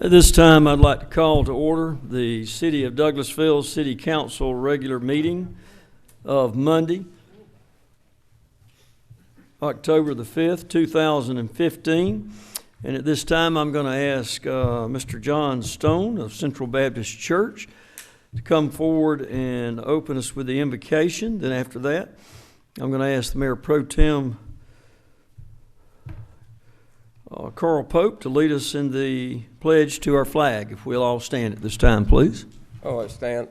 At this time, I'd like to call to order the City of Douglasville City Council regular meeting of Monday, October the 5th, 2015. And at this time, I'm going to ask Mr. John Stone of Central Baptist Church to come forward and open us with the invocation. Then after that, I'm going to ask the Mayor Pro Tem Carl Pope to lead us in the pledge to our flag. If we'll all stand at this time, please. Oh, let's stand.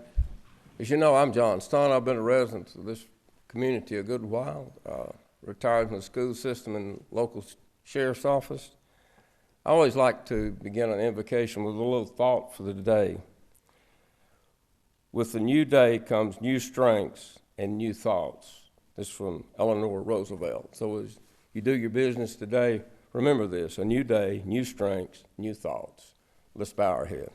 As you know, I'm John Stone. I've been a resident of this community a good while, retired from the school system and local sheriff's office. I always like to begin an invocation with a little thought for the day. With the new day comes new strengths and new thoughts. This is from Eleanor Roosevelt. So as you do your business today, remember this: a new day, new strengths, new thoughts. Let's bow our head.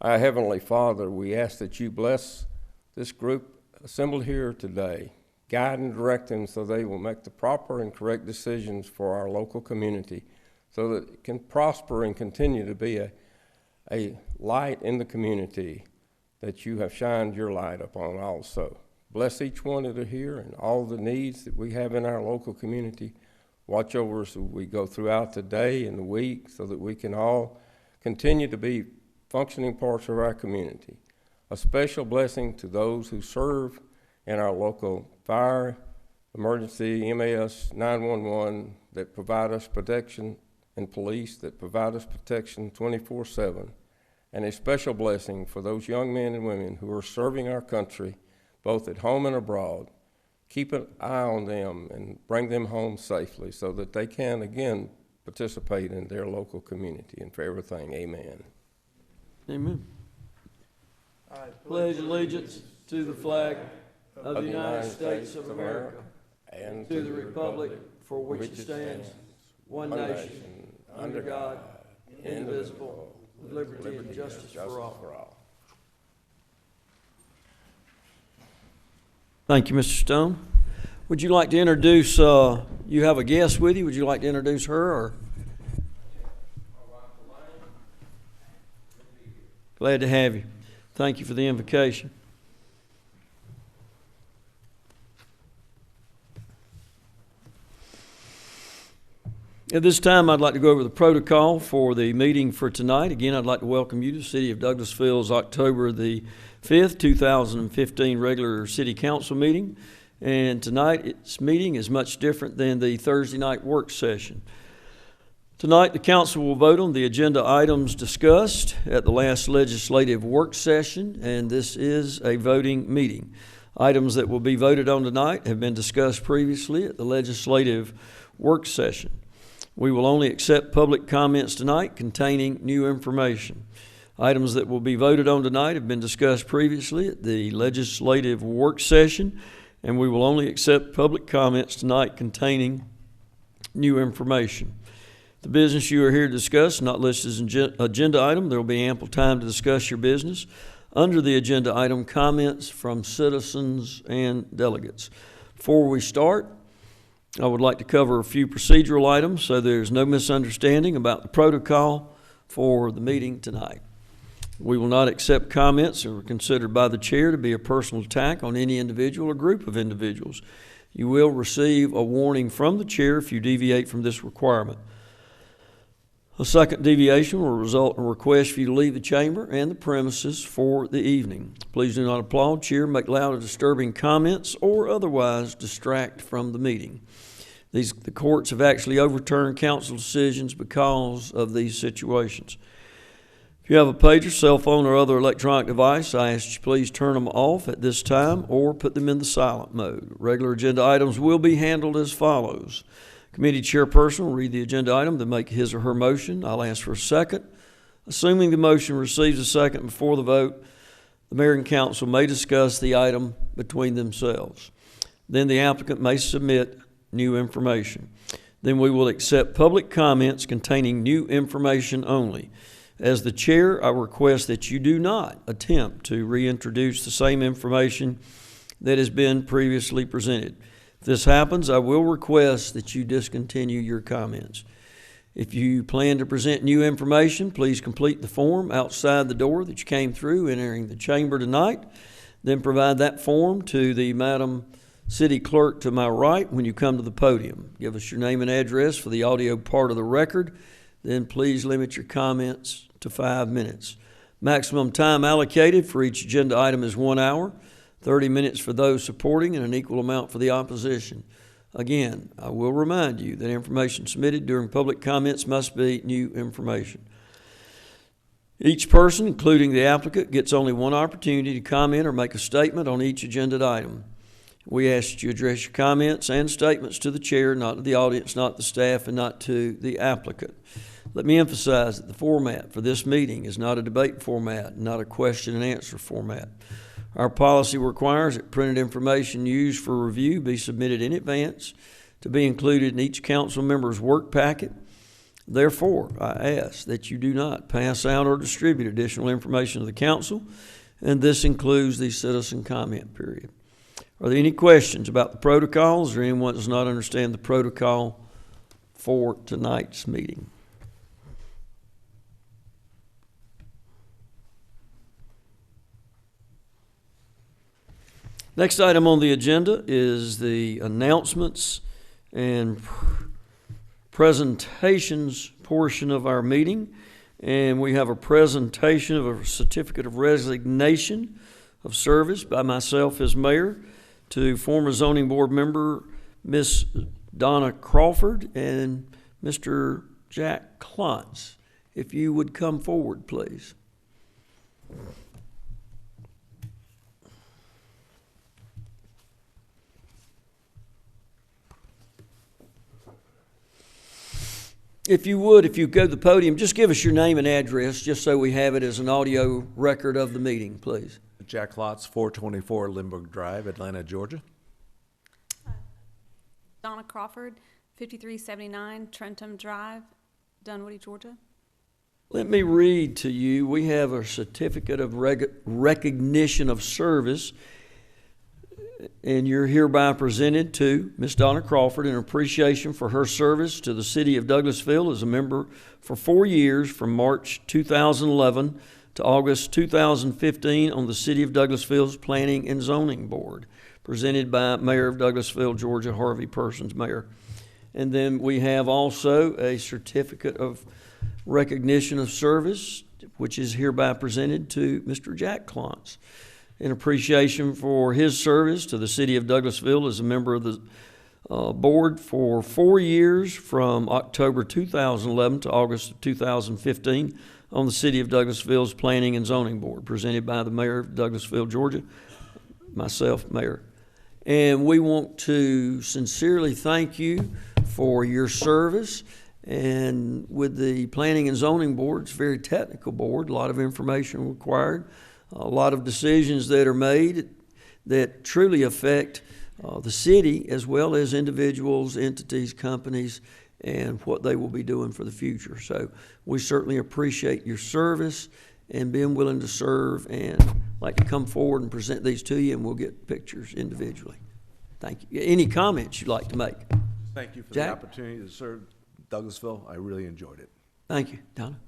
Our Heavenly Father, we ask that you bless this group assembled here today. Guide and direct them so they will make the proper and correct decisions for our local community, so that it can prosper and continue to be a light in the community that you have shined your light upon also. Bless each one that are here and all the needs that we have in our local community. Watch over us as we go throughout the day and the week so that we can all continue to be functioning parts of our community. A special blessing to those who serve in our local fire, emergency, MAS, 911 that provide us protection, and police that provide us protection 24/7. And a special blessing for those young men and women who are serving our country, both at home and abroad. Keep an eye on them and bring them home safely so that they can, again, participate in their local community. And for everything, amen. Amen. I pledge allegiance to the flag of the United States of America and to the republic for which it stands, one nation, under God, indivisible, with liberty and justice for all. Thank you, Mr. Stone. Would you like to introduce, you have a guest with you, would you like to introduce her? Or? Glad to have you. Thank you for the invocation. At this time, I'd like to go over the protocol for the meeting for tonight. Again, I'd like to welcome you to the City of Douglasville's October the 5th, 2015 regular City Council meeting. And tonight's meeting is much different than the Thursday night work session. Tonight, the council will vote on the agenda items discussed at the last legislative work session, and this is a voting meeting. Items that will be voted on tonight have been discussed previously at the legislative work session. We will only accept public comments tonight containing new information. Items that will be voted on tonight have been discussed previously at the legislative work session, and we will only accept public comments tonight containing new information. The business you are here to discuss not listed as an agenda item. There will be ample time to discuss your business under the agenda item comments from citizens and delegates. Before we start, I would like to cover a few procedural items so there's no misunderstanding about the protocol for the meeting tonight. We will not accept comments that are considered by the chair to be a personal attack on any individual or group of individuals. You will receive a warning from the chair if you deviate from this requirement. A second deviation will result in a request for you to leave the chamber and the premises for the evening. Please do not applaud, cheer, make loud or disturbing comments, or otherwise distract from the meeting. The courts have actually overturned council decisions because of these situations. If you have a pager, cell phone, or other electronic device, I ask you please turn them off at this time or put them in the silent mode. Regular agenda items will be handled as follows. Committee chairperson will read the agenda item, then make his or her motion. I'll ask for a second. Assuming the motion receives a second before the vote, the mayor and council may discuss the item between themselves. Then the applicant may submit new information. Then we will accept public comments containing new information only. As the chair, I request that you do not attempt to reintroduce the same information that has been previously presented. If this happens, I will request that you discontinue your comments. If you plan to present new information, please complete the form outside the door that you came through entering the chamber tonight. Then provide that form to the Madam City Clerk to my right when you come to the podium. Give us your name and address for the audio part of the record. Then please limit your comments to 5 minutes. Maximum time allocated for each agenda item is 1 hour, 30 minutes for those supporting and an equal amount for the opposition. Again, I will remind you that information submitted during public comments must be new information. Each person, including the applicant, gets only one opportunity to comment or make a statement on each agenda item. We ask that you address your comments and statements to the chair, not to the audience, not the staff, and not to the applicant. Let me emphasize that the format for this meeting is not a debate format, not a question and answer format. Our policy requires that printed information used for review be submitted in advance to be included in each council member's work packet. Therefore, I ask that you do not pass out or distribute additional information to the council, and this includes the citizen comment period. Are there any questions about the protocols, or anyone does not understand the protocol for tonight's meeting? Next item on the agenda is the announcements and presentations portion of our meeting. And we have a presentation of a certificate of resignation of service by myself as mayor to former zoning board member Miss Donna Crawford and Mr. Jack Klontz. If you would come forward, please. If you would, if you go to the podium, just give us your name and address, just so we have it as an audio record of the meeting, please. Jack Klotz, 424 Lindbergh Drive, Atlanta, Georgia. Donna Crawford, 5379 Trentham Drive, Dunwoody, Georgia. Let me read to you. We have a certificate of recognition of service, and you're hereby presented to Miss Donna Crawford in appreciation for her service to the city of Douglasville as a member for 4 years from March 2011 to August 2015 on the City of Douglasville's Planning and Zoning Board, presented by Mayor of Douglasville, Georgia, Harvey Persons, Mayor. And then we have also a certificate of recognition of service, which is hereby presented to Mr. Jack Klontz in appreciation for his service to the City of Douglasville as a member of the board for 4 years from October 2011 to August of 2015 on the City of Douglasville's Planning and Zoning Board, presented by the Mayor of Douglasville, Georgia, myself, Mayor. And we want to sincerely thank you for your service. And with the Planning and Zoning Board, it's a very technical board, a lot of information required, a lot of decisions that are made that truly affect the city as well as individuals, entities, companies, and what they will be doing for the future. So we certainly appreciate your service and being willing to serve, and like to come forward and present these to you, and we'll get pictures individually. Thank you. Any comments you'd like to make? Thank you for Jack? the opportunity to serve Douglasville. I really enjoyed it. Thank you. Donna?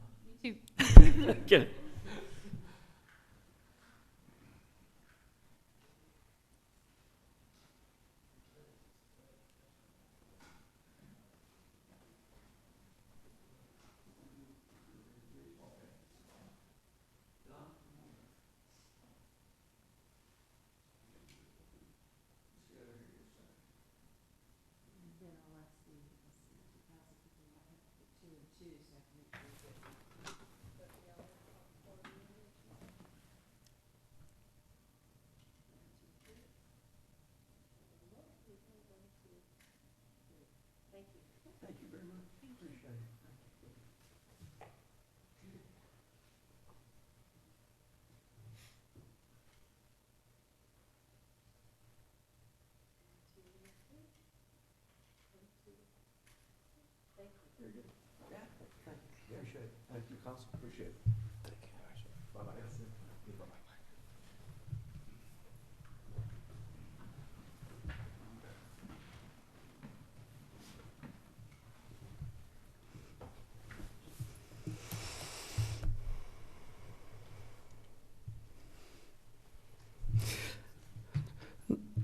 You too. Get it. Appreciate it. Thank you, Council. Appreciate it. Thank you. Bye-bye. Bye-bye.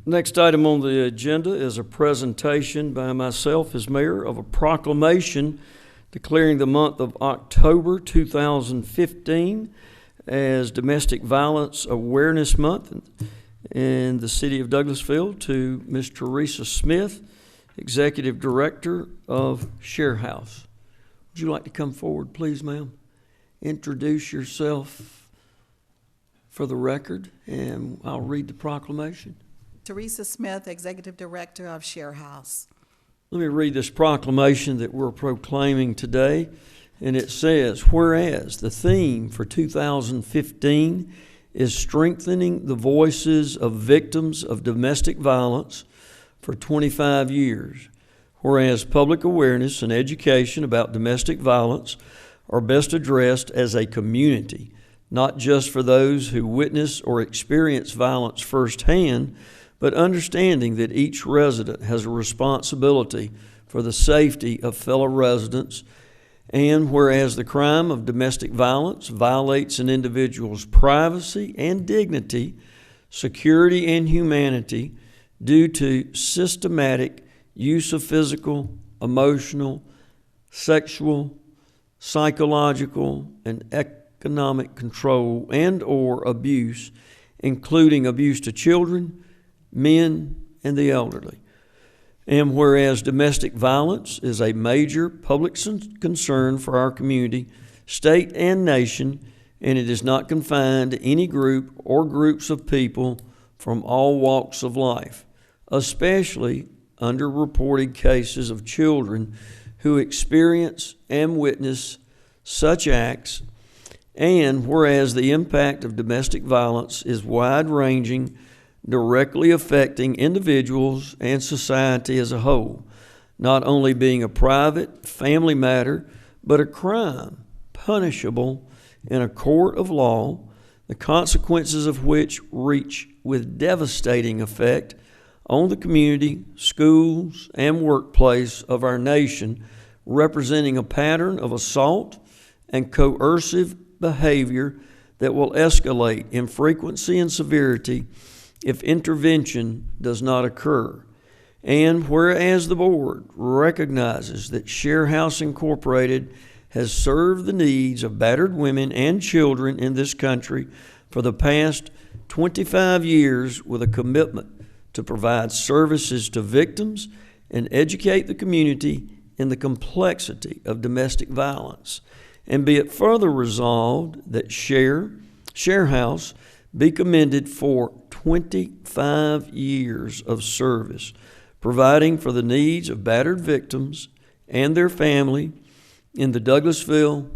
Next item on the agenda is a presentation by myself as mayor of a proclamation declaring the month of October 2015 as Domestic Violence Awareness Month in the city of Douglasville to Ms. Teresa Smith, Executive Director of Share House. Would you like to come forward, please, ma'am? Introduce yourself for the record, and I'll read the proclamation. Teresa Smith, Executive Director of Share House. Let me read this proclamation that we're proclaiming today, and it says, whereas the theme for 2015 is strengthening the voices of victims of domestic violence for 25 years, whereas public awareness and education about domestic violence are best addressed as a community, not just for those who witness or experience violence firsthand, but understanding that each resident has a responsibility for the safety of fellow residents, and whereas the crime of domestic violence violates an individual's privacy and dignity, security and humanity due to systematic use of physical, emotional, sexual, psychological, and economic control and or abuse, including abuse to children, men, and the elderly. And whereas domestic violence is a major public concern for our community, state, and nation, and it is not confined to any group or groups of people from all walks of life, especially underreported cases of children who experience and witness such acts, and whereas the impact of domestic violence is wide-ranging, directly affecting individuals and society as a whole, not only being a private family matter, but a crime punishable in a court of law, the consequences of which reach with devastating effect on the community, schools, and workplace of our nation, representing a pattern of assault and coercive behavior that will escalate in frequency and severity if intervention does not occur. And whereas the board recognizes that Share House Incorporated has served the needs of battered women and children in this country for the past 25 years with a commitment to provide services to victims and educate the community in the complexity of domestic violence. And be it further resolved that Share House be commended for 25 years of service, providing for the needs of battered victims and their family in the Douglasville,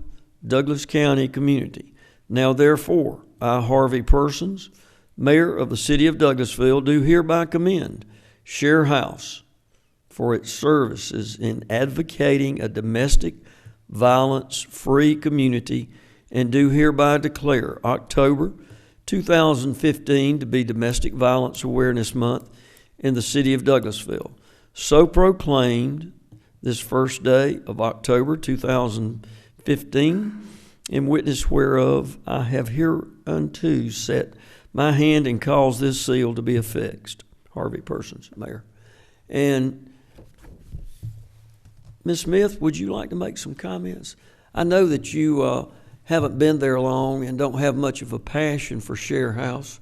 Douglas County community. Now therefore, I, Harvey Persons, Mayor of the City of Douglasville, do hereby commend Share House for its services in advocating a domestic violence-free community, and do hereby declare October 2015 to be Domestic Violence Awareness Month in the city of Douglasville. So proclaimed this first day of October 2015, in witness whereof I have hereunto set my hand and cause this seal to be affixed. Harvey Persons, Mayor. And Ms. Smith, would you like to make some comments? I know that you haven't been there long and don't have much of a passion for Share House.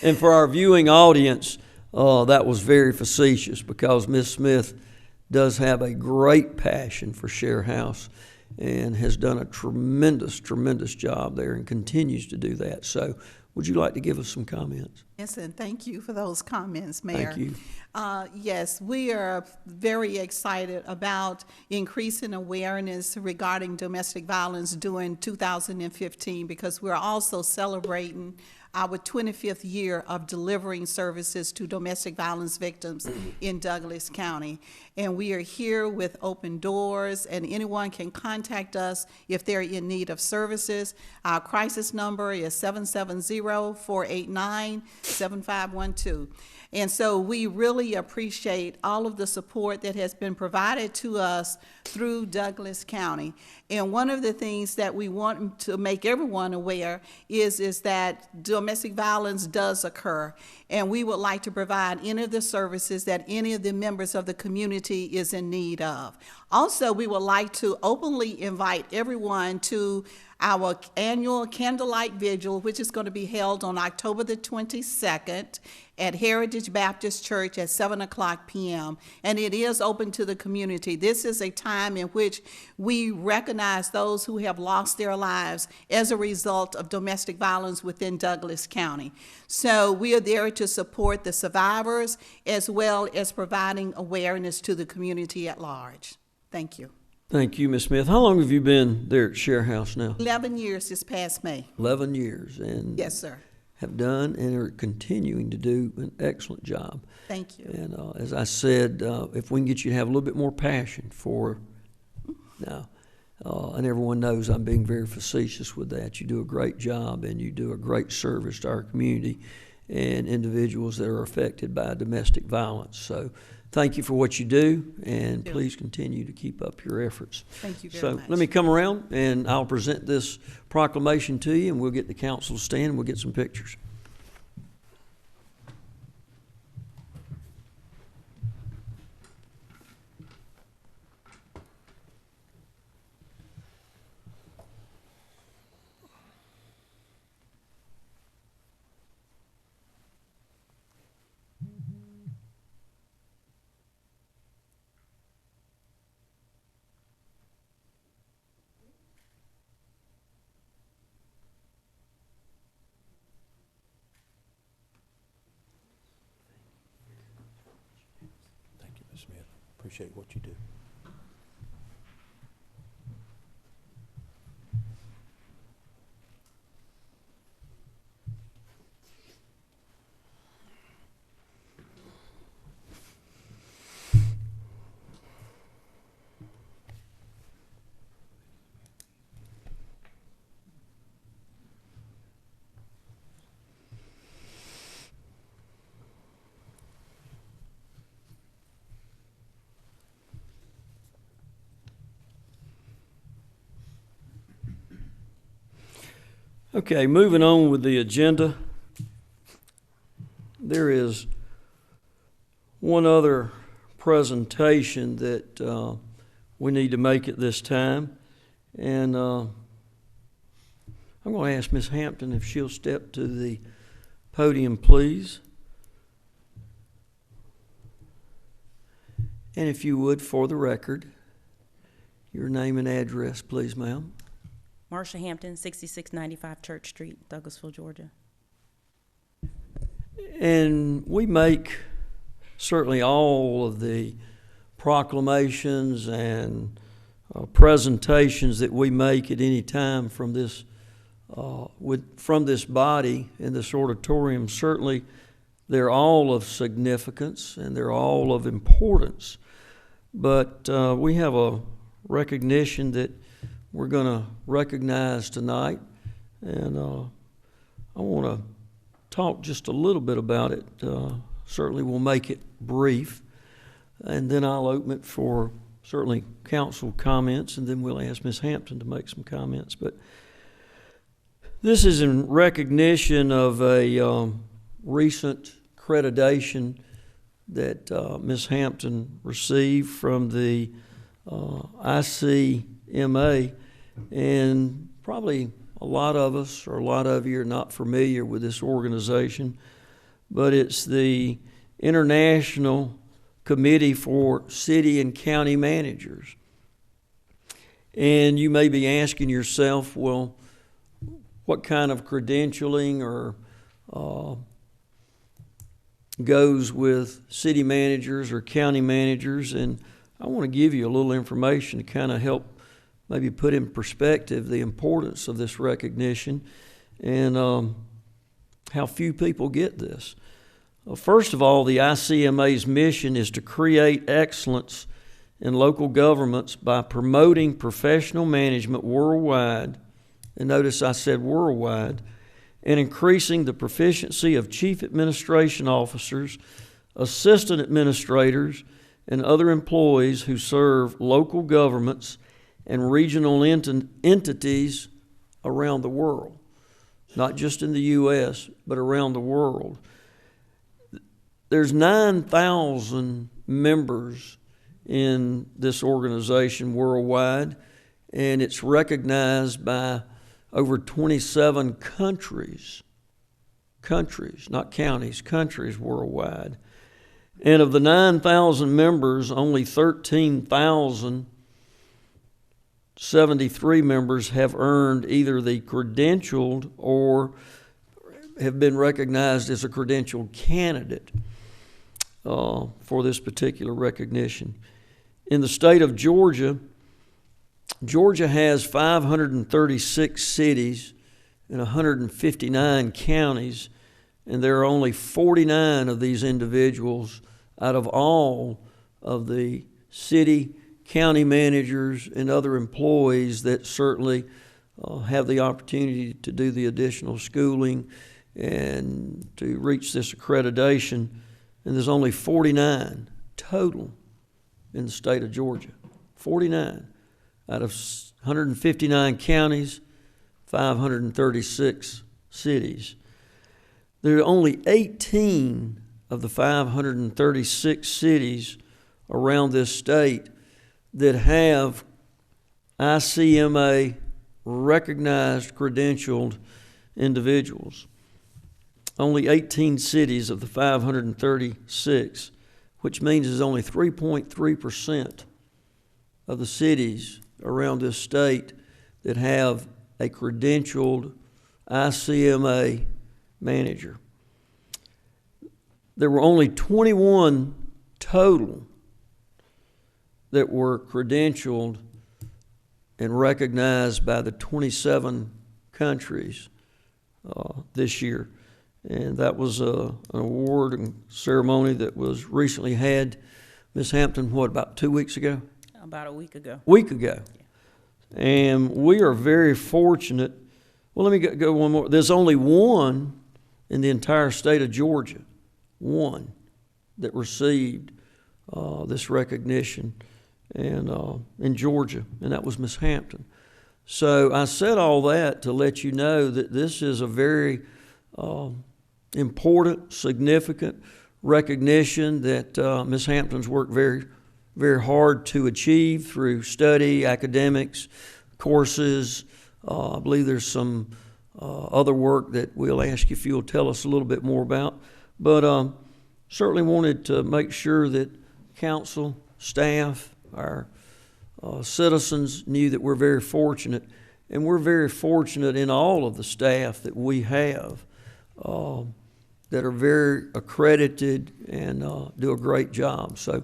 And for our viewing audience, that was very facetious because Ms. Smith does have a great passion for Share House and has done a tremendous, tremendous job there and continues to do that. So would you like to give us some comments? Yes, and thank you for those comments, Mayor. Thank you. Yes, we are very excited about increasing awareness regarding domestic violence during 2015 because we're also celebrating our 25th year of delivering services to domestic violence victims in Douglas County. And we are here with open doors, and anyone can contact us if they're in need of services. Our crisis number is 770-489-7512. And so we really appreciate all of the support that has been provided to us through Douglas County. And one of the things that we want to make everyone aware is that domestic domestic violence does occur, and we would like to provide any of the services that any of the members of the community is in need of. Also, we would like to openly invite everyone to our annual Candlelight Vigil, which is going to be held on October the 22nd at Heritage Baptist Church at 7 o'clock p.m., and it is open to the community. This is a time in which we recognize those who have lost their lives as a result of domestic violence within Douglas County. So we are there to support the survivors as well as providing awareness to the community at large. Thank you. Thank you, Ms. Smith. How long have you been there at Share House now? 11 years this past May. 11 years. And Yes, sir. have done and are continuing to do an excellent job. Thank you. And as I said, if we can get you to have a little bit more passion for now, and everyone knows I'm being very facetious with that. You do a great job and you do a great service to our community and individuals that are affected by domestic violence. So thank you for what you do, and please continue to keep up your efforts. Thank you very So much. let me come around and I'll present this proclamation to you, and we'll get the council to stand and we'll get some pictures. Thank you, Ms. Smith. Appreciate what you do. Okay, moving on with the agenda. There is one other presentation that we need to make at this time. And I'm going to ask Ms. Hampton if she'll step to the podium, please. And if you would, for the record, your name and address, please, ma'am. Marsha Hampton, 6695 Church Street, Douglasville, Georgia. And we make certainly all of the proclamations and presentations that we make at any time from this from this body in this auditorium. Certainly, they're all of significance and they're all of importance. But we have a recognition that we're going to recognize tonight, and I want to talk just a little bit about it. Certainly we'll make it brief, and then I'll open it for certainly council comments, and then we'll ask Ms. Hampton to make some comments. But this is in recognition of a recent accreditation that Ms. Hampton received from the ICMA, and probably a lot of us or a lot of you are not familiar with this organization, but it's the International Committee for City and County Managers. And you may be asking yourself, well, what kind of credentialing or goes with city managers or county managers? And I want to give you a little information to kind of help maybe put in perspective the importance of this recognition and how few people get this. First of all, the ICMA's mission is to create excellence in local governments by promoting professional management worldwide, and notice I said worldwide, and increasing the proficiency of chief administration officers, assistant administrators, and other employees who serve local governments and regional entities around the world. not just in the U.S., but around the world. There's 9,000 members in this organization worldwide, and it's recognized by over 27 countries, not counties, countries worldwide. And of the 9,000 members, only 13,073 members have earned either the credentialed or have been recognized as a credentialed candidate for this particular recognition. In the state of Georgia, Georgia has 536 cities and 159 counties, and there are only 49 of these individuals out of all of the city, county managers, and other employees that certainly have the opportunity to do the additional schooling and to reach this accreditation. And there's only 49 total in the state of Georgia. 49 out of 159 counties, 536 cities. There are only 18 of the 536 cities around this state that have ICMA recognized, credentialed individuals. Only 18 cities of the 536, which means there's only 3.3% of the cities around this state that have a credentialed ICMA manager. There were only 21 total that were credentialed and recognized by the 27 countries this year. And that was an award and ceremony that was recently had, Ms. Hampton, about 2 weeks ago? About a week ago. Yeah. And we are very fortunate. Well, let me go one more. There's only one in the entire state of Georgia, one that received this recognition and in Georgia, and that was Ms. Hampton. So I said all that to let you know that this is a very important, significant recognition that Ms. Hampton's worked very, very hard to achieve through study, academics, courses. I believe there's some other work that we'll ask you if you'll tell us a little bit more about. But certainly wanted to make sure that council, staff, our citizens knew that we're very fortunate. And we're very fortunate in all of the staff that we have that are very accredited and do a great job. So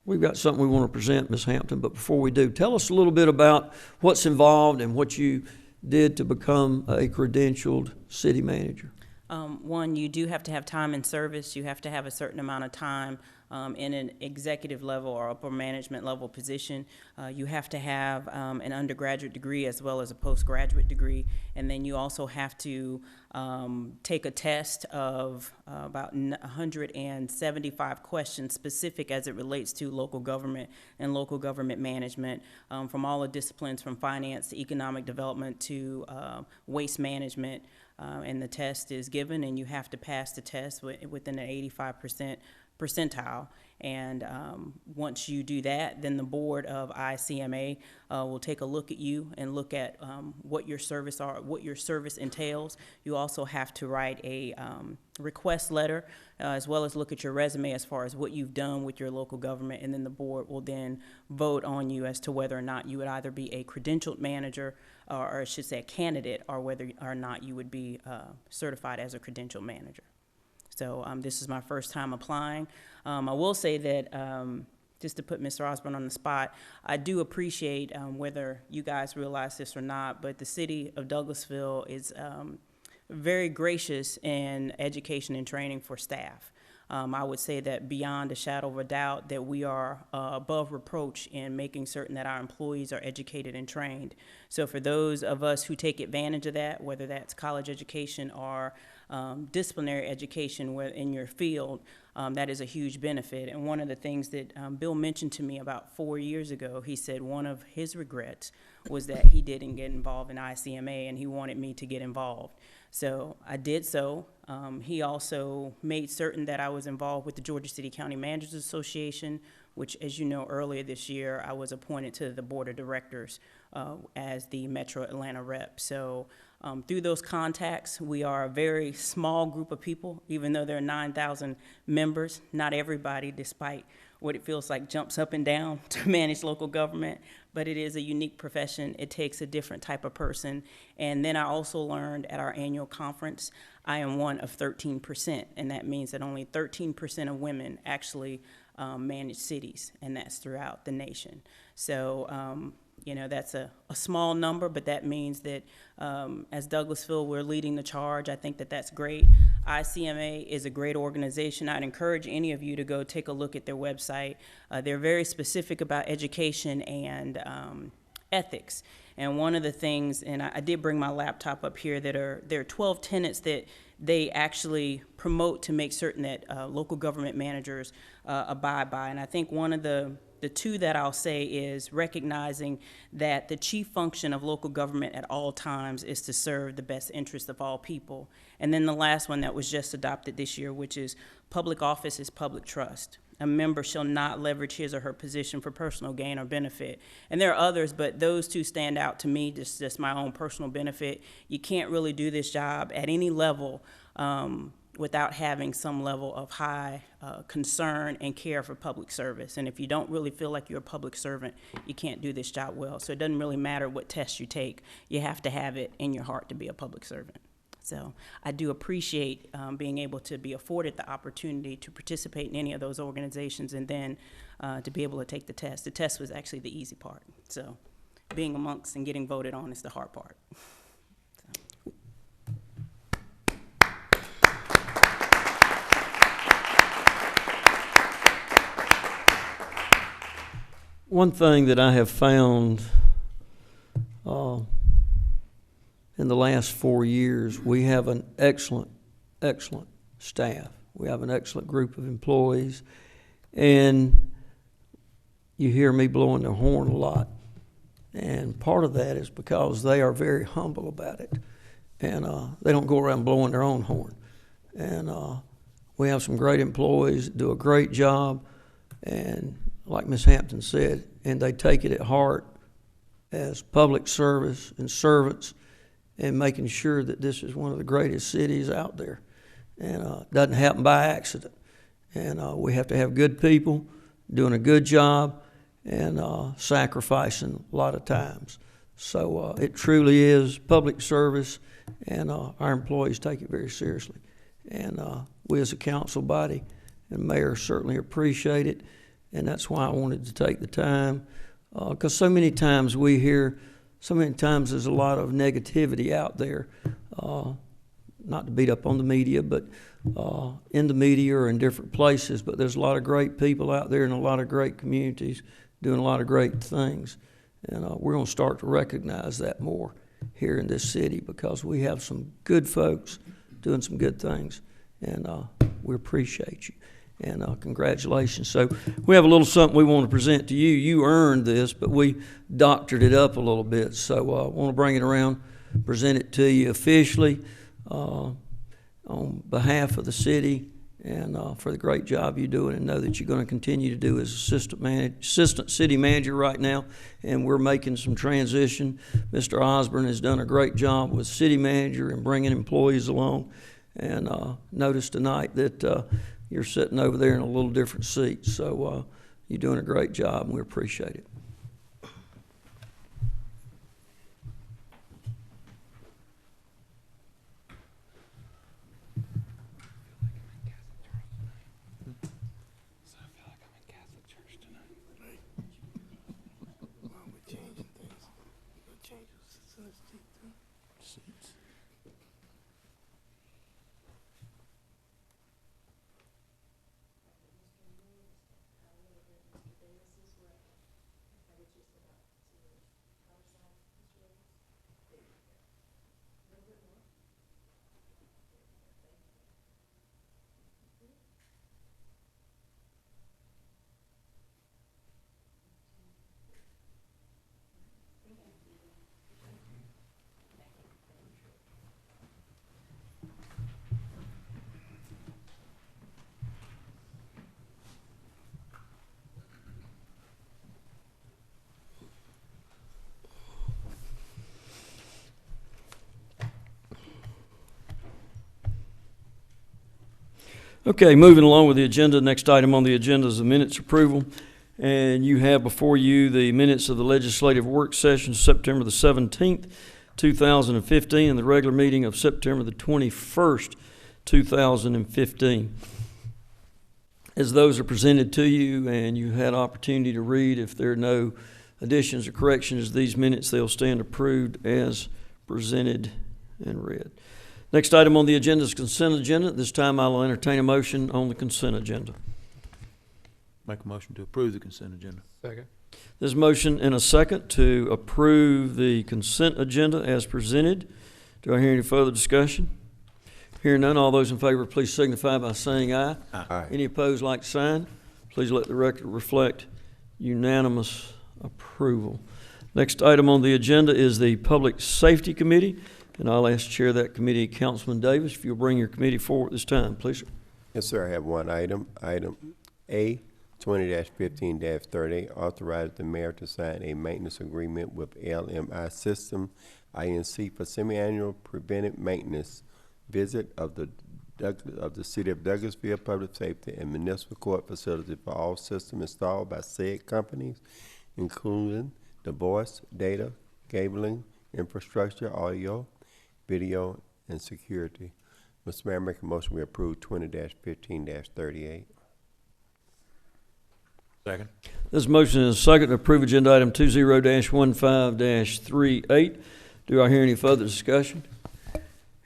we've got something we want to present, Ms. Hampton, but before we do, tell us a little bit about what's involved and what you did to become a credentialed city manager. One, you do have to have time in service. You have to have a certain amount of time in an executive level or upper management level position. You have to have an undergraduate degree as well as a postgraduate degree. And then you also have to take a test of about 175 questions specific as it relates to local government and local government management from all the disciplines, from finance to economic development to waste management. And the test is given, and you have to pass the test within an 85% percentile. And once you do that, then the board of ICMA will take a look at you and look at what your service entails. You also have to write a request letter as well as look at your resume as far as what you've done with your local government, and then the board will then vote on you as to whether or not you would either be a credentialed manager or I should say a candidate, or whether or not you would be certified as a credentialed manager. So this is my first time applying. I will say that, just to put Mr. Osborne on the spot, I do appreciate, whether you guys realize this or not, but the city of Douglasville is very gracious in education and training for staff. I would say that beyond a shadow of a doubt that we are above reproach in making certain that our employees are educated and trained. So for those of us who take advantage of that, whether that's college education or disciplinary education in your field, that is a huge benefit. And one of the things that Bill mentioned to me about 4 years ago, he said one of his regrets was that he didn't get involved in ICMA, and he wanted me to get involved. So I did so. He also made certain that I was involved with the Georgia City County Managers Association, which, as you know, earlier this year, I was appointed to the board of directors as the Metro Atlanta rep. So through those contacts, we are a very small group of people, even though there are 9,000 members. Not everybody, despite what it feels like, jumps up and down to manage local government, but it is a unique profession. It takes a different type of person. And then I also learned at our annual conference, I am one of 13%, and that means that only 13% of women actually manage cities, and that's throughout the nation. So, you know, that's a small number, but that means that as Douglasville, we're leading the charge. I think that that's great. ICMA is a great organization. I'd encourage any of you to go take a look at their website. They're very specific about education and ethics. And one of the things, and I did bring my laptop up here, there are 12 tenets that they actually promote to make certain that local government managers abide by. And I think one of the two that I'll say is recognizing that the chief function of local government at all times is to serve the best interest of all people. And then the last one that was just adopted this year, which is public office is public trust. A member shall not leverage his or her position for personal gain or benefit. And there are others, but those two stand out to me, just my own personal benefit. You can't really do this job at any level without having some level of high concern and care for public service. And if you don't really feel like you're a public servant, you can't do this job well. So it doesn't really matter what test you take. You have to have it in your heart to be a public servant. So I do appreciate being able to be afforded the opportunity to participate in any of those organizations, and then to be able to take the test. The test was actually the easy part. So being amongst and getting voted on is the hard part. One thing that I have found in the last 4 years, we have an excellent staff. We have an excellent group of employees, and you hear me blowing their horn a lot. And part of that is because they are very humble about it, and they don't go around blowing their own horn. And we have some great employees that do a great job, and like Ms. Hampton said, and they take it at heart as public service and servants, and making sure that this is one of the greatest cities out there. And it doesn't happen by accident. And we have to have good people doing a good job and sacrificing a lot of times. So it truly is public service, and our employees take it very seriously. And we as a council body and mayor certainly appreciate it. And that's why I wanted to take the time, because so many times we hear, so many times there's a lot of negativity out there, not to beat up on the media, but in the media or in different places, but there's a lot of great people out there and a lot of great communities doing a lot of great things. And we're going to start to recognize that more here in this city, because we have some good folks doing some good things, and we appreciate you. And congratulations. So we have a little something we want to present to you. You earned this, but we doctored it up a little bit. So I want to bring it around, present it to you officially on behalf of the city, and for the great job you're doing, and know that you're going to continue to do as assistant city manager right now. And we're making some transition. Mr. Osborne has done a great job with city manager and bringing employees along. And notice tonight that you're sitting over there in a little different seat. So you're doing a great job, and we appreciate it. Okay, moving along with the agenda, next item on the agenda is the minutes approval. And you have before you the minutes of the legislative work session, September the 17th, 2015, and the regular meeting of September the 21st, 2015. As those are presented to you and you had opportunity to read, if there are no additions or corrections to these minutes, they'll stand approved as presented and read. Next item on the agenda is consent agenda. At this time, I will entertain a motion on the consent agenda. Make a motion to approve the consent agenda. Second. There's a motion and a second to approve the consent agenda as presented. Do I hear any further discussion? Hearing none, all those in favor, please signify by saying aye. Aye. Any opposed, like sign. Please let the record reflect unanimous approval. Next item on the agenda is the Public Safety Committee, and I'll ask Chair of that committee, Councilman Davis, if you'll bring your committee forward this time, please, sir. Yes, sir. I have one item. Item A, 20-15-30, authorize the mayor to sign a maintenance agreement with LMI System, INC, for semi-annual preventive maintenance visit of the City of Douglasville Public Safety and Municipal Court facility for all systems installed by said companies, including the voice, data, cabling, infrastructure, audio, video, and security. Mr. Mayor, I make a motion we approve 20-15-38. Second. There's a motion and a second to approve agenda item 20-15-38. Do I hear any further discussion?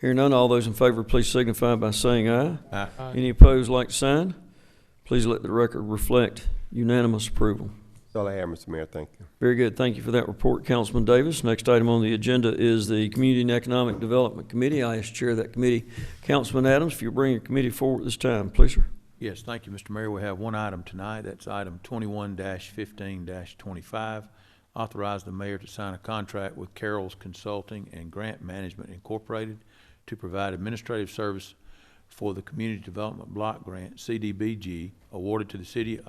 Hear none, all those in favor, please signify by saying aye. Aye. Any opposed, like sign. Please let the record reflect unanimous approval. That's all I have, Mr. Mayor. Thank you. Very good. Thank you for that report, Councilman Davis. Next item on the agenda is the Community and Economic Development Committee. I ask Chair of that committee, Councilman Adams, if you'll bring your committee forward this time, please, sir. Yes, thank you, Mr. Mayor. We have one item tonight. That's item 21-15-25. Authorize the mayor to sign a contract with Carroll's Consulting and Grant Management Incorporated to provide administrative service for the Community Development Block Grant, CDBG, awarded to the city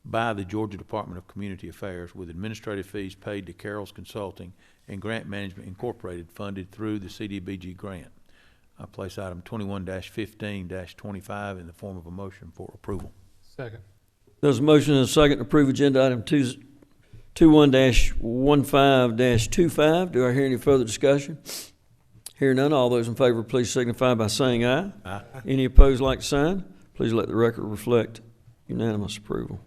by the Georgia Department of Community Affairs, with administrative fees paid to Carroll's Consulting and Grant Management Incorporated, funded through the CDBG grant. I place item 21-15-25 in the form of a motion for approval. Second. There's a motion and a second to approve agenda item 21-15-25. Do I hear any further discussion? Hear none, all those in favor, please signify by saying aye. Aye. Any opposed, like sign. Please let the record reflect unanimous approval.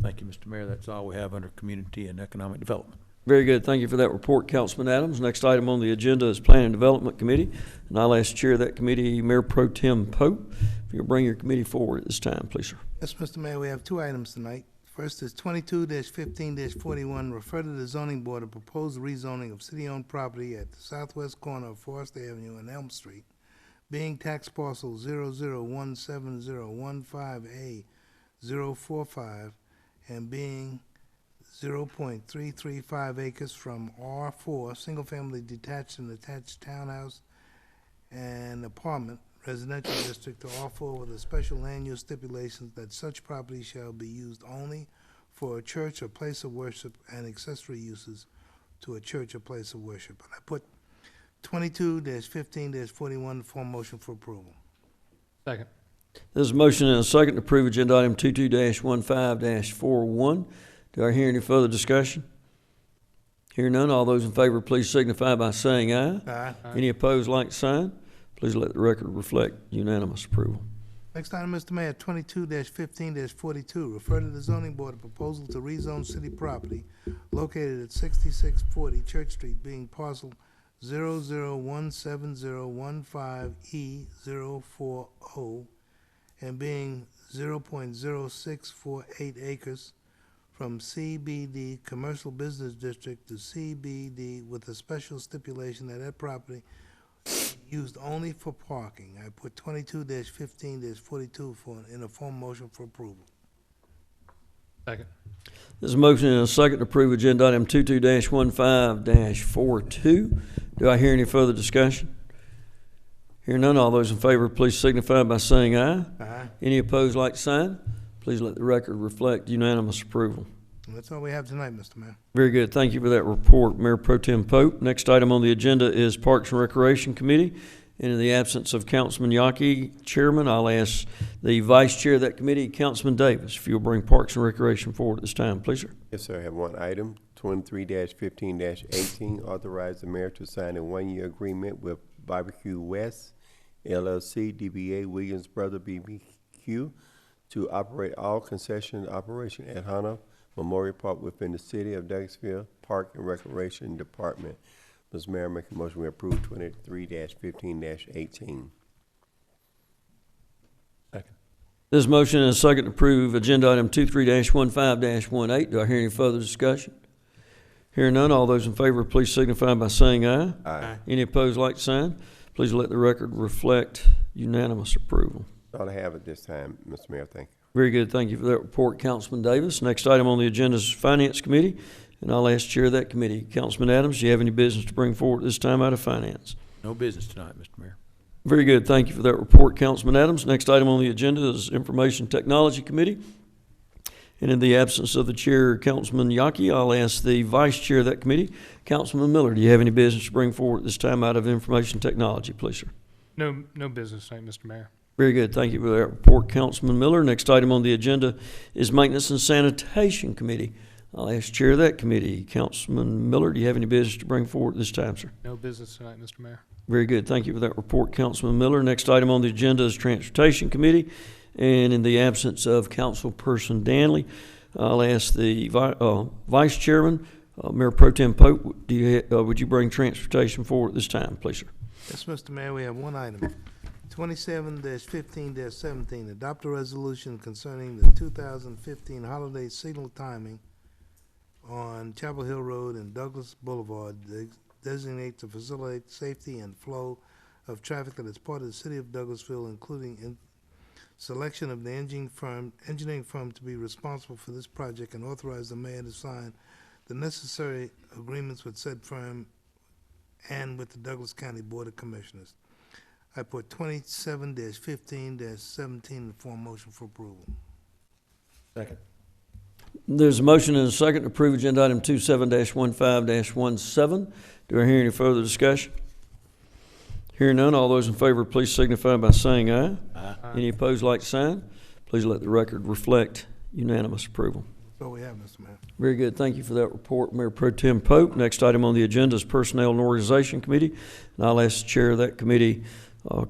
Thank you, Mr. Mayor. That's all we have under Community and Economic Development. Very good. Thank you for that report, Councilman Adams. Next item on the agenda is Planning and Development Committee, and I'll ask Chair of that committee, Mayor Pro Tem Pope, if you'll bring your committee forward at this time, please, sir. Yes, Mr. Mayor, we have two items tonight. First is 22-15-41, refer to the zoning board a proposed rezoning of city-owned property at the southwest corner of Forest Avenue and Elm Street, being tax parcel 0017015A045 and being 0.335 acres from R4, single-family detached and attached townhouse and apartment residential district to R4 with a special land use stipulations that such property shall be used only for a church or place of worship and accessory uses to a church or place of worship. And I put 22-15-41 for motion for approval. Second. There's a motion and a second to approve agenda item 22-15-41. Do I hear any further discussion? Hear none, all those in favor, please signify by saying aye. Aye. Any opposed, like sign. Please let the record reflect unanimous approval. Next item, Mr. Mayor, 22-15-42, refer to the zoning board a proposal to rezone city property located at 6640 Church Street, being parcel 0017015E040 and being 0.0648 acres from CBD Commercial Business District to CBD with a special stipulation that that property used only for parking. I put 22-15-42 in a form motion for approval. Second. There's a motion and a second to approve agenda item 22-15-42. Do I hear any further discussion? Hear none, all those in favor, please signify by saying aye. Aye. Any opposed, like sign. Please let the record reflect unanimous approval. And that's all we have tonight, Mr. Mayor. Very good. Thank you for that report, Mayor Pro Tem Pope. Next item on the agenda is Parks and Recreation Committee, And in the absence of Councilman Yaki, Chairman, I'll ask the Vice Chair of that committee, Councilman Davis, if you'll bring Parks and Recreation forward at this time, please, sir. Yes, sir. I have one item, 23-15-18, authorize the mayor to sign a one-year agreement with Barbecue West LLC, DBA Williams Brother BBQ, to operate all concession operation at Hana Memorial Park within the City of Douglasville Park and Recreation Department. Mr. Mayor, make a motion we approve 23-15-18. Second. This motion is second to approve agenda item 23-15-18. Do I hear any further discussion? Hearing none, all those in favor, please signify by saying aye. Aye. Any opposed, like sign. Please let the record reflect unanimous approval. All I have at this time, Mr. Mayor, thank you. Very good. Thank you for that report, Councilman Davis. Next item on the agenda is Finance Committee, and I'll ask Chair of that committee, Councilman Adams, do you have any business to bring forward this time out of Finance? No business tonight, Mr. Mayor. Very good. Thank you for that report, Councilman Adams. Next item on the agenda is Information Technology Committee. And in the absence of the Chair, Councilman Yaki, I'll ask the Vice Chair of that committee, Councilman Miller, do you have any business to bring forward this time out of Information Technology, please, sir? No business tonight, Mr. Mayor. Very good. Thank you for that report, Councilman Miller. Next item on the agenda is Maintenance and Sanitation Committee. I'll ask Chair of that committee, Councilman Miller, do you have any business to bring forward this time, sir? No business tonight, Mr. Mayor. Very good. Thank you for that report, Councilman Miller. Next item on the agenda is Transportation Committee. And in the absence of Councilperson Danley, I'll ask the Vice Chairman, Mayor Pro Tem Pope, would you bring Transportation forward this time, please, sir? Yes, Mr. Mayor, we have one item. 27-15-17, adopt a resolution concerning the 2015 holiday signal timing on Chapel Hill Road and Douglas Boulevard, designate to facilitate safety and flow of traffic that is part of the City of Douglasville, including selection of the engineering firm to be responsible for this project, and authorize the mayor to sign the necessary agreements with said firm and with the Douglas County Board of Commissioners. I put 27-15-17 in the form motion for approval. Second. There's a motion and a second to approve agenda item 27-15-17. Do I hear any further discussion? Hearing none, all those in favor, please signify by saying aye. Aye. Any opposed, like sign. Please let the record reflect unanimous approval. That's all we have, Mr. Mayor. Very good. Thank you for that report, Mayor Pro Tem Pope. Next item on the agenda is Personnel and Organization Committee, and I'll ask the Chair of that committee,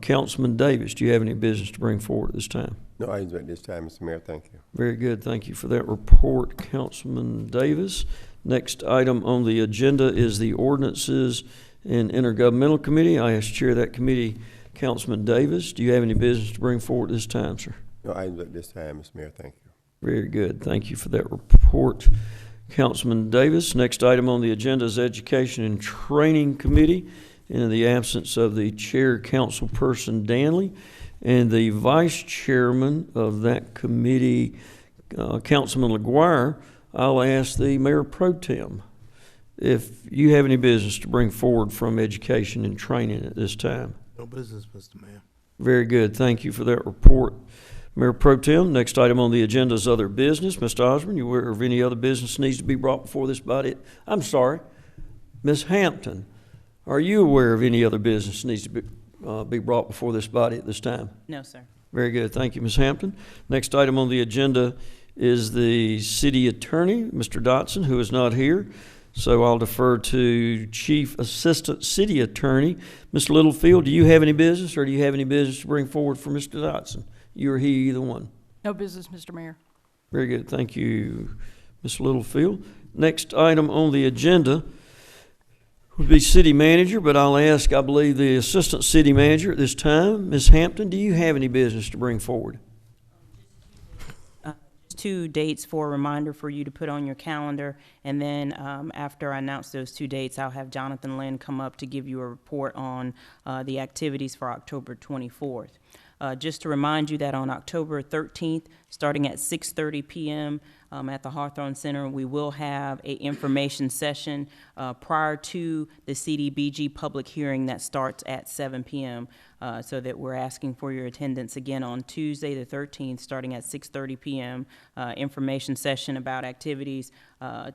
Councilman Davis, do you have any business to bring forward at this time? No items at this time, Mr. Mayor, thank you. Very good. Thank you for that report, Councilman Davis. Next item on the agenda is the Ordinances and Intergovernmental Committee. I ask Chair of that committee, Councilman Davis, do you have any business to bring forward this time, sir? No items at this time, Mr. Mayor, thank you. Very good. Thank you for that report, Councilman Davis. Next item on the agenda is Education and Training Committee. And in the absence of the Chair, Councilperson Danley, and the Vice Chairman of that committee, Councilman LaGuire, I'll ask the Mayor Pro Tem if you have any business to bring forward from Education and Training at this time. No business, Mr. Mayor. Very good. Thank you for that report, Mayor Pro Tem. Next item on the agenda is Other Business. Mr. Osborne, you aware of any other business needs to be brought before this body? I'm sorry, Ms. Hampton. Are you aware of any other business needs to be brought before this body at this time? No, sir. Very good. Thank you, Ms. Hampton. Next item on the agenda is the City Attorney, Mr. Dotson, who is not here. So I'll defer to Chief Assistant City Attorney, Mr. Littlefield. Do you have any business, or do you have any business to bring forward for Mr. Dotson? You or he, either one. No business, Mr. Mayor. Very good. Thank you, Mr. Littlefield. Next item on the agenda would be City Manager, but I'll ask, I believe, the Assistant City Manager at this time. Ms. Hampton, do you have any business to bring forward? 2 dates for a reminder for you to put on your calendar, and then after I announce those 2 dates, I'll have Jonathan Lynn come up to give you a report on the activities for October 24th. Just to remind you that on October 13th, starting at 6:30 p.m. At the Hawthorne Center, we will have an information session prior to the CDBG public hearing that starts at 7 p.m. So that we're asking for your attendance again on Tuesday the 13th, starting at 6:30 p.m. Information session about activities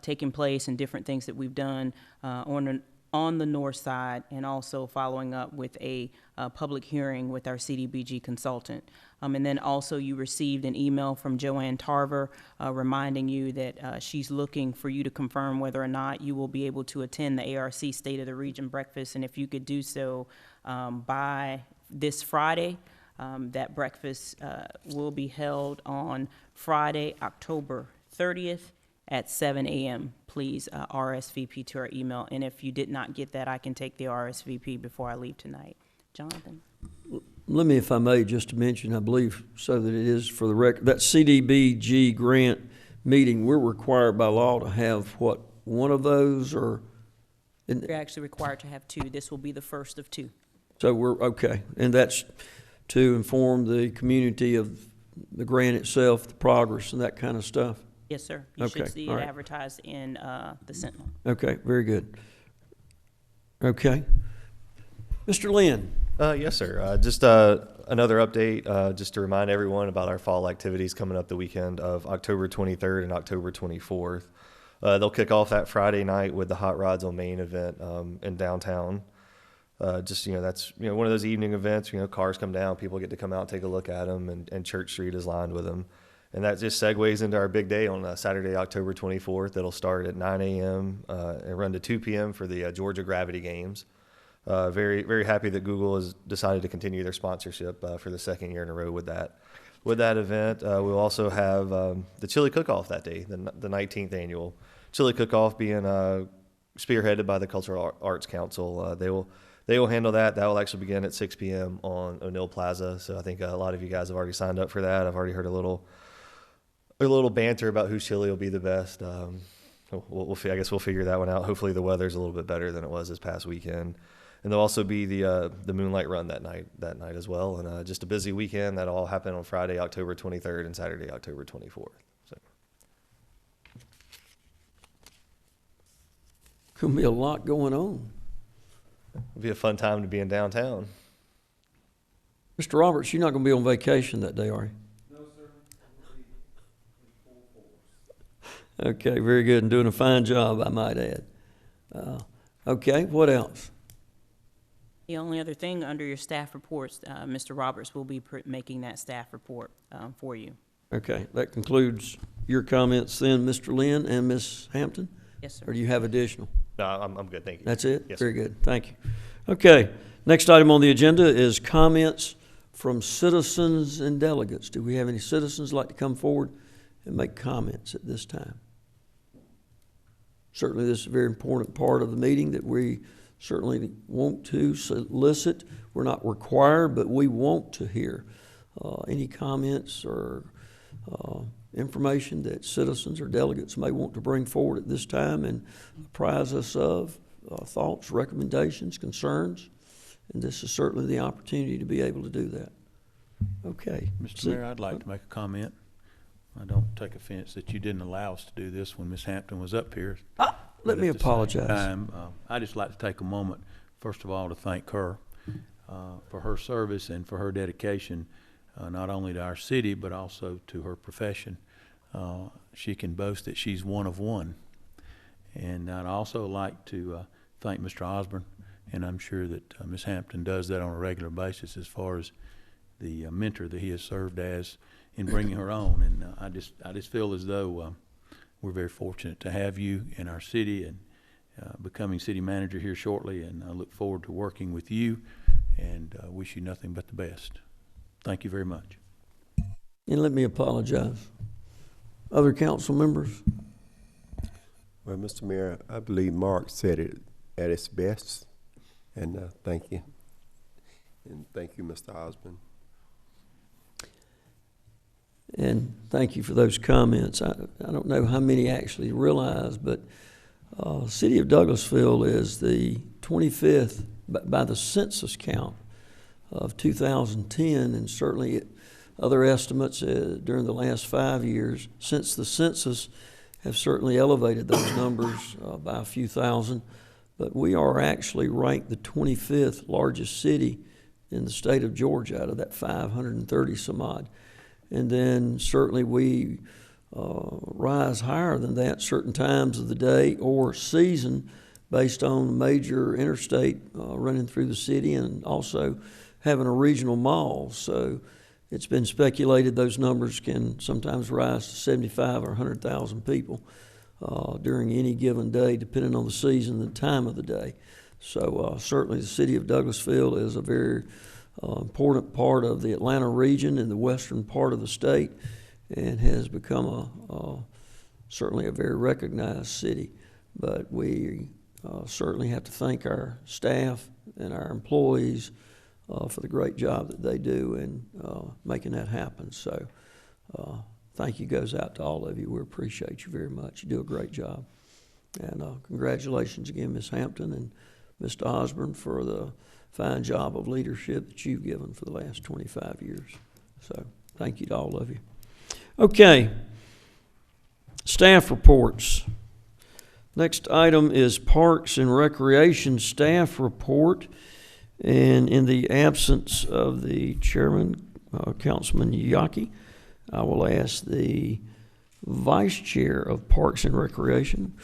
taking place and different things that we've done on on the north side, and also following up with a public hearing with our CDBG consultant. And then also you received an email from Joanne Tarver reminding you that she's looking for you to confirm whether or not you will be able to attend the ARC State of the Region breakfast, and if you could do so by this Friday. That breakfast will be held on Friday, October 30th at 7 a.m. Please RSVP to our email. And if you did not get that, I can take the RSVP before I leave tonight. Jonathan? Let me, if I may, just mention, I believe, so that it is for the record, that CDBG grant meeting, we're required by law to have, what, one of those, or? You're actually required to have two. This will be the first of two. So we're, okay, and that's to inform the community of the grant itself, the progress and that kind of stuff? Yes, sir. You Okay, should see all it right. advertised in the Sentinel. Okay, very good. Okay. Mr. Lynn? Yes, sir. Just another update, just to remind everyone about our fall activities coming up the weekend of October 23rd and October 24th. They'll kick off that Friday night with the Hot Rods on Main event in downtown. Just, that's, one of those evening events, cars come down, people get to come out and take a look at them, and Church Street is lined with them. And that just segues into our big day on Saturday, October 24th. It'll start at 9 a.m. And run to 2 p.m. for the Georgia Gravity Games. Very, very happy that Google has decided to continue their sponsorship for the second year in a row with that. With that event, we'll also have the Chili Cook-Off that day, the 19th annual Chili Cook-Off, being spearheaded by the Cultural Arts Council. They will handle that. That will actually begin at 6 p.m. on O'Neill Plaza. So I think a lot of you guys have already signed up for that. I've already heard a little banter about whose chili will be the best. I guess we'll figure that one out. Hopefully the weather's a little bit better than it was this past weekend. And there'll also be the Moonlight Run that night as well. And just a busy weekend. That'll all happen on Friday, October 23rd and Saturday, October 24th. So. Gonna be a lot going on. It'll be a fun time to be in downtown. Mr. Roberts, you're not gonna be on vacation that day, are you? No, sir. I'm going to be in full force. Okay, very good, and doing a fine job, I might add. Okay, what else? The only other thing under your staff reports, Mr. Roberts will be making that staff report for you. Okay, that concludes your comments then, Mr. Lynn and Ms. Hampton? Yes, sir. Or do you have additional? No, I'm good. Thank you. That's it? Yes, Very sir. good, thank you. Okay, next item on the agenda is comments from citizens and delegates. Do we have any citizens like to come forward and make comments at this time? Certainly this is a very important part of the meeting that we certainly want to solicit. We're not required, but we want to hear any comments or information that citizens or delegates may want to bring forward at this time and apprise us of thoughts, recommendations, concerns, and this is certainly the opportunity to be able to do that. Okay. Mr. Mayor, I'd like to make a comment. I don't take offense that you didn't allow us to do this when Ms. Hampton was up here. Let me apologize. I'd just like to take a moment, first of all, to thank her for her service and for her dedication, not only to our city, but also to her profession. She can boast that she's one of one. And I'd also like to thank Mr. Osborne, and I'm sure that Ms. Hampton does that on a regular basis as far as the mentor that he has served as in bringing her on. And I just feel as though we're very fortunate to have you in our city and becoming city manager here shortly, and I look forward to working with you and wish you nothing but the best. Thank you very much. And let me apologize. Other council members? Well, Mr. Mayor, I believe Mark said it at its best, and thank you. And thank you, Mr. Osborne. And thank you for those comments. I don't know how many actually realize, but City of Douglasville is the 25th by the census count of 2010, and certainly other estimates during the last 5 years since the census have certainly elevated those numbers by a few thousand. But we are actually ranked the 25th largest city in the state of Georgia out of that 530 some odd. And then certainly we rise higher than that certain times of the day or season based on a major interstate running through the city and also having a regional mall. So it's been speculated those numbers can sometimes rise to 75 or 100,000 people during any given day, depending on the season and the time of the day. So certainly the city of Douglasville is a very important part of the Atlanta region and the western part of the state, and has become certainly a very recognized city. But we certainly have to thank our staff and our employees for the great job that they do in making that happen. So thank you goes out to all of you. We appreciate you very much. You do a great job. And congratulations again, Ms. Hampton and Mr. Osborne, for the fine job of leadership that you've given for the last 25 years. So thank you to all of you. Okay, staff reports. Next item is Parks and Recreation staff report. And in the absence of the chairman, Councilman Yaki, I will ask the vice chair of Parks and Recreation,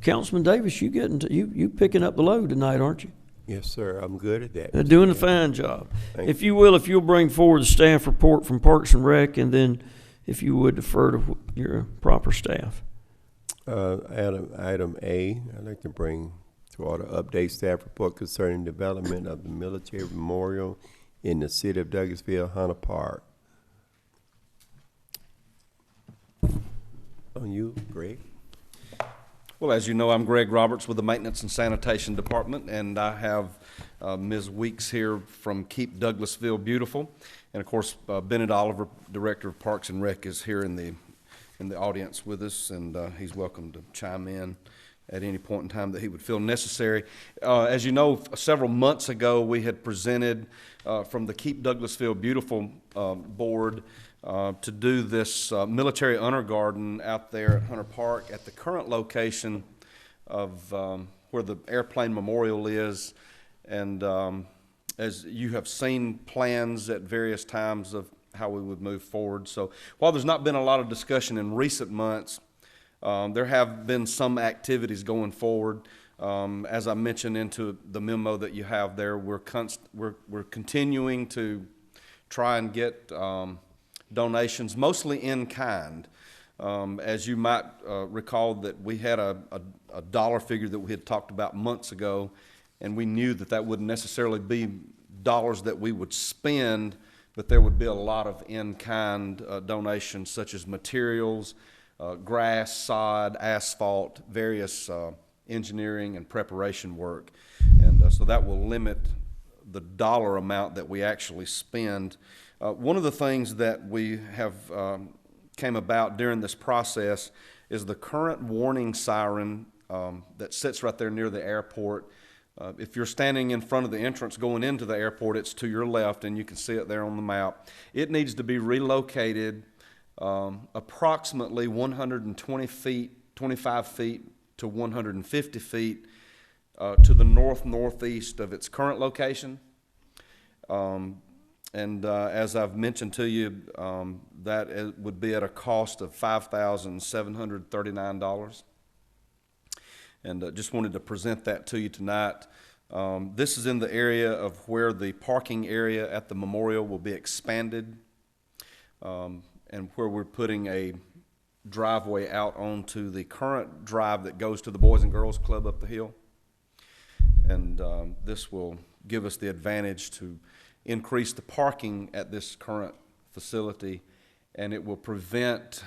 Councilman Davis. You picking up the load tonight, aren't you? Yes, sir. I'm good at that. Doing a fine job. Thank If you'll bring forward the staff report from Parks and Rec, and if you would defer to your proper staff. Item A, I'd like to bring to order update staff report concerning development of the military memorial in the city of Douglasville, Hana Park. On you, Greg. Well, as you know, I'm Greg Roberts with the Maintenance and Sanitation Department, and I have Ms. Weeks here from Keep Douglasville Beautiful. And of course, Bennett Oliver, Director of Parks and Rec, is here in the audience with us, and he's welcome to chime in at any point in time that he would feel necessary. As you know, several months ago, we had presented from the Keep Douglasville Beautiful board to do this military honor garden out there at Hunter Park at the current location of where the airplane memorial is. And as you have seen plans at various times of how we would move forward. So while there's not been a lot of discussion in recent months, there have been some activities going forward. As I mentioned into the memo that you have there, we're continuing to try and get donations, mostly in kind. As you might recall, that we had a dollar figure that we had talked about months ago, and we knew that that wouldn't necessarily be dollars that we would spend, but there would be a lot of in-kind donations, such as materials, grass, sod, asphalt, various engineering and preparation work. And so that will limit the dollar amount that we actually spend. One of the things that we have came about during this process is the current warning siren that sits right there near the airport. If you're standing in front of the entrance going into the airport, it's to your left, and you can see it there on the map. It needs to be relocated approximately 120 feet, 25 feet to 150 feet to the northeast of its current location. As I've mentioned to you, that would be at a cost of $5,739. And just wanted to present that to you tonight. This is in the area of where the parking area at the memorial will be expanded, and where we're putting a driveway out onto the current drive that goes to the Boys and Girls Club up the hill. And this will give us the advantage to increase the parking at this current facility, and it will prevent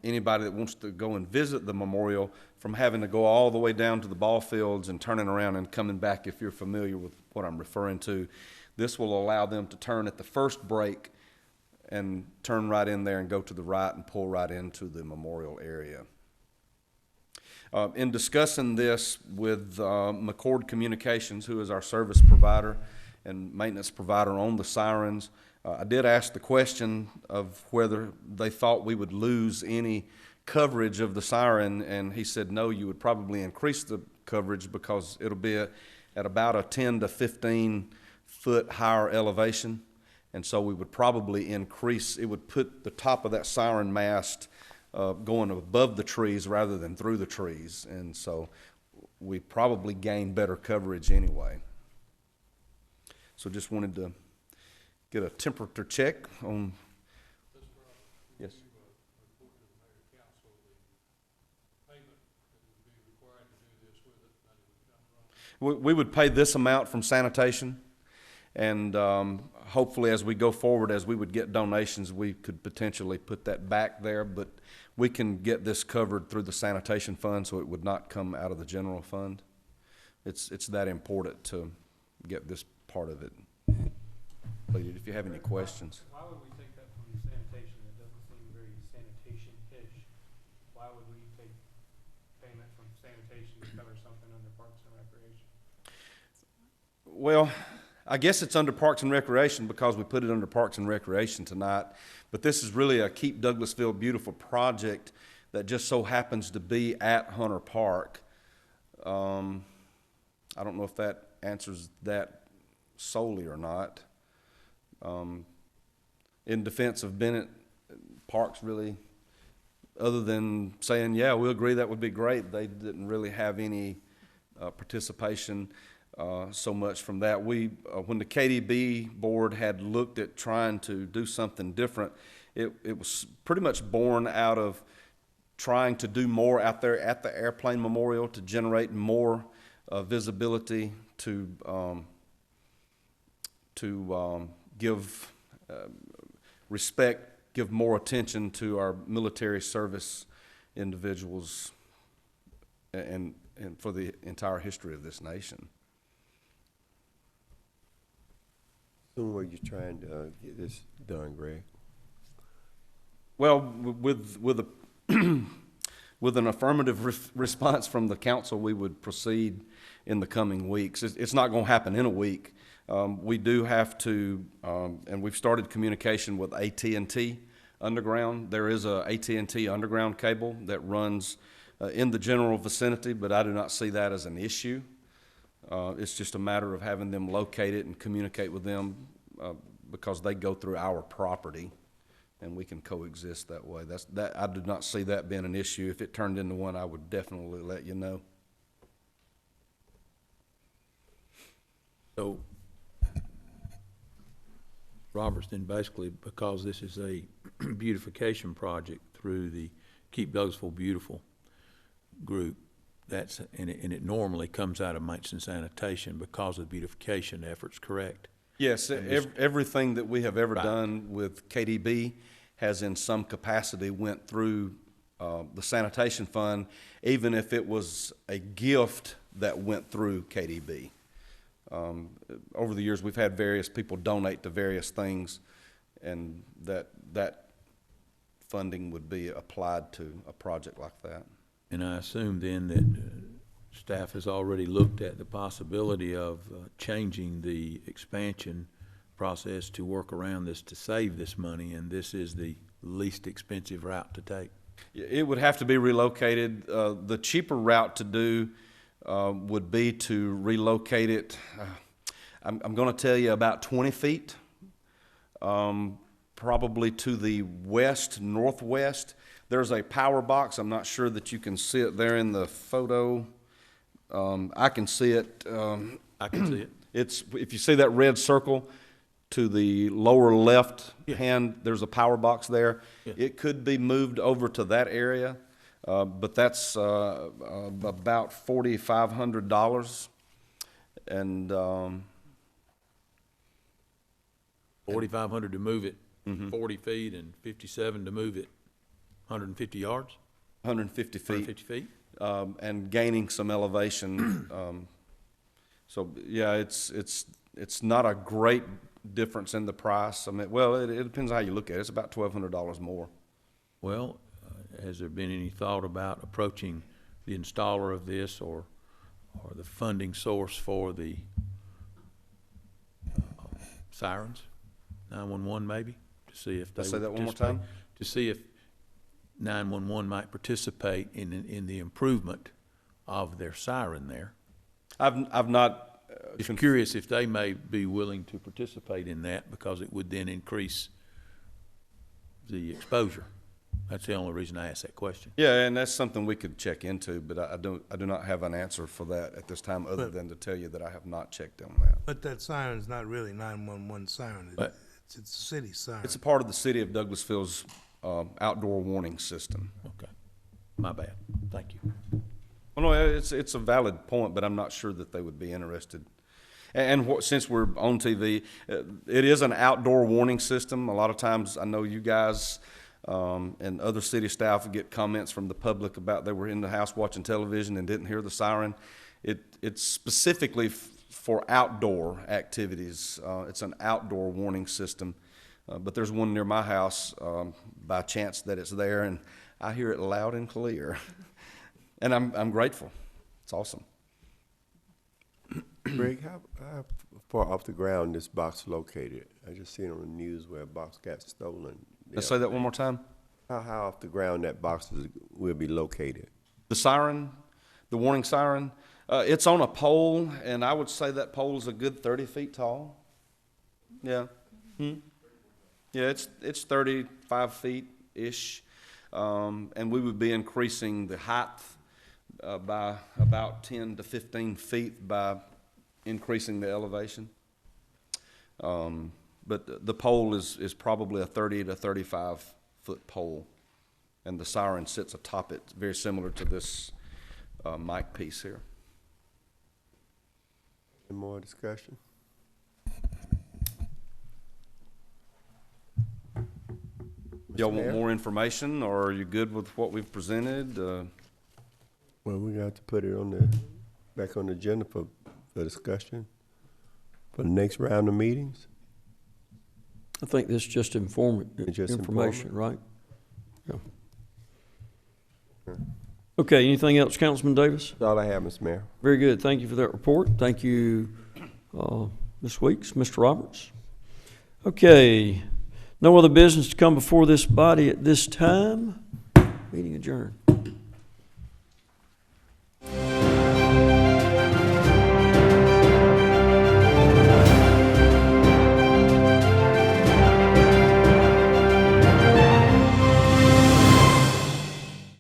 anybody that wants to go and visit the memorial from having to go all the way down to the ball fields and turning around and coming back, if you're familiar with what I'm referring to. This will allow them to turn at the first break and turn right in there and go to the right and pull right into the memorial area. In discussing this with McCord Communications, who is our service provider and maintenance provider on the sirens, I did ask the question of whether they thought we would lose any coverage of the siren, and he said no, you would probably increase the coverage because it'll be at about a 10 to 15 foot higher elevation, and so we would probably increase, it would put the top of that siren mast going above the trees rather than through the trees. And so we probably gain better coverage anyway. So just wanted to get a temperature check on. Yes. We would pay this amount from sanitation, and hopefully as we go forward, as we would get donations, we could potentially put that back there, but we can get this covered through the sanitation fund, so it would not come out of the general fund. It's that important to get this part of it. But if you have any questions. Why would we take that from sanitation? That doesn't seem very sanitation-ish. Why would we take payment from sanitation to cover something under Parks and Recreation? Well, I guess it's under Parks and Recreation because we put it under Parks and Recreation tonight. But this is really a Keep Douglasville Beautiful project that just so happens to be at Hunter Park. I don't know if that answers that solely or not. In defense of Bennett, Parks really, other than saying, yeah, we agree that would be great, they didn't really have any participation so much from that. When the KDB board had looked at trying to do something different, it was pretty much born out of trying to do more out there at the Airplane Memorial to generate more visibility, to give respect, give more attention to our military service individuals and for the entire history of this nation. When were you trying to get this done, Greg? Well, with an affirmative response from the council, we would proceed in the coming weeks. It's not going to happen in a week. We do have to, and we've started communication with AT&T Underground. There is a AT&T Underground cable that runs in the general vicinity, but I do not see that as an issue. It's just a matter of having them locate it and communicate with them because they go through our property, and we can coexist that way. I do not see that being an issue. If it turned into one, I would definitely let you know. So, Roberts, then basically, because this is a beautification project through the Keep Douglasville Beautiful group, and it normally comes out of maintenance and sanitation because of the beautification efforts, correct? Yes, everything that we have ever Right. done with KDB has in some capacity went through the sanitation fund, even if it was a gift that went through KDB. Over the years, we've had various people donate to various things, and that funding would be applied to a project like that. And I assume then that staff has already looked at the possibility of changing the expansion process to work around this to save this money, and this is the least expensive route to take. It would have to be relocated. The cheaper route to do would be to relocate it. I'm going to tell you about 20 feet, probably to the northwest. There's a power box. I'm not sure that you can see it there in the photo. I can see it. I can see it. It's if you see that red circle to the lower left hand, there's a power box there. Yeah. It could be moved over to that area, but that's about $4,500, and $4,500 to move it 40 feet and 57 to move it 150 yards, 150 feet. 150 feet. And gaining some elevation. So yeah, it's not a great difference in the price. I mean, well, it depends on how you look at it. It's about $1,200 more. Well, has there been any thought about approaching the installer of this or the funding source for the sirens, 911 maybe, to see if they Say would that one more participate? time? To see if 911 might participate in the improvement of their siren there. I've not. Just curious if they may be willing to participate in that, because it would then increase the exposure That's the only reason I asked that question. Yeah, and that's something we could check into, but I do not have an answer for that at this time, other But- than to tell you that I have not checked on that. But that siren's not really 911 siren. But- It's a city siren. It's a part of the city of Douglasville's outdoor warning system. Okay. My bad. Thank you. Well, no, it's a valid point, but I'm not sure that they would be interested. And since we're on TV, it is an outdoor warning system. A lot of times, I know you guys and other city staff get comments from the public about they were in the house watching television and didn't hear the siren. It's specifically for outdoor activities. It's an outdoor warning system. But there's one near my house by chance that it's there, and I hear it loud and clear. And I'm grateful. It's awesome. Greg, how far off the ground this box located? I just seen on the news where a box got stolen. Let's say that one more time. How off the ground that box will be located? The siren, the warning siren, it's on a pole, and I would say that pole is a good 30 feet tall. Yeah. Yeah, it's 35 feet-ish, and we would be increasing the height by about 10 to 15 feet by increasing the elevation. But the pole is probably a 30 to 35 foot pole, and the siren sits atop it, very similar to this mic piece here. Any more discussion? Y'all want Mayor? more information, or are you good with what we've presented? Well, we got to put it back on the agenda for discussion for the next round of meetings. I think this is just Just information, right? Yeah. Okay, anything else, Councilman Davis? That's all I have, Mr. Mayor. Very good. Thank you for that report. Thank you, Ms. Weeks, Mr. Roberts. Okay, no other business to come before this body at this time. Meeting adjourned.